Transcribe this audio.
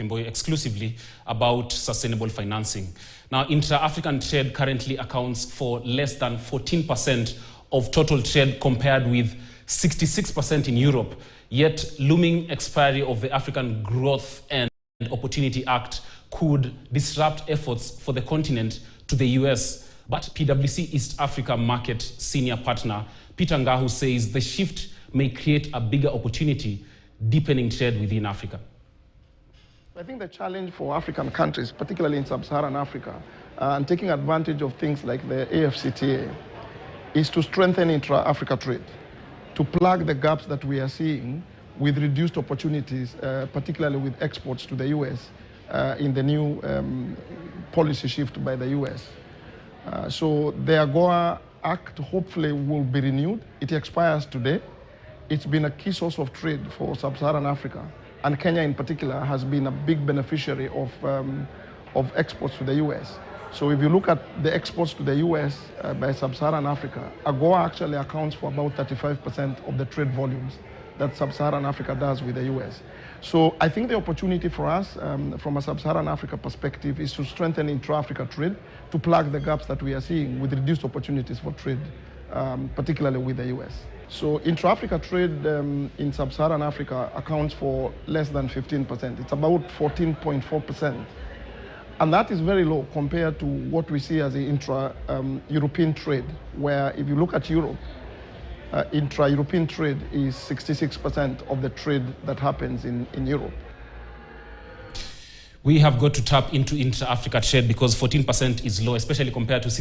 Kemboy exclusively about sustainable financing. Now, intra-African trade currently accounts for less than 14% of total trade compared with 66% in Europe. Yet, looming expiry of the African Growth and Opportunity Act could disrupt efforts for the continent to the US. But PwC East Africa Market Senior Partner Peter Ngahu says the shift may create a bigger opportunity, deepening trade within Africa. I think the challenge for African countries, particularly in sub-Saharan Africa, and taking advantage of things like the AfCFTA, is to strengthen intra-Africa trade, to plug the gaps that we are seeing with reduced opportunities, particularly with exports to the US in the new policy shift by the US. So the AGOA Act hopefully will be renewed. It expires today. It's been a key source of trade for sub-Saharan Africa, and Kenya in particular has been a big beneficiary of exports to the US. So if you look at the exports to the US by sub-Saharan Africa, AGOA actually accounts for about 35% of the trade volumes that sub-Saharan Africa does with the US. So I think the opportunity for us from a sub-Saharan Africa perspective is to strengthen intra-Africa trade, to plug the gaps that we are seeing with reduced opportunities for trade, particularly with the US. So intra-Africa trade in sub-Saharan Africa accounts for less than 15%. It's about 14.4%. And that is very low compared to what we see as the intra-European trade, where if you look at Europe, intra-European trade is 66% of the trade that happens in Europe. We have got to tap into intra-Africa trade because 14% is low, especially compared to 60%.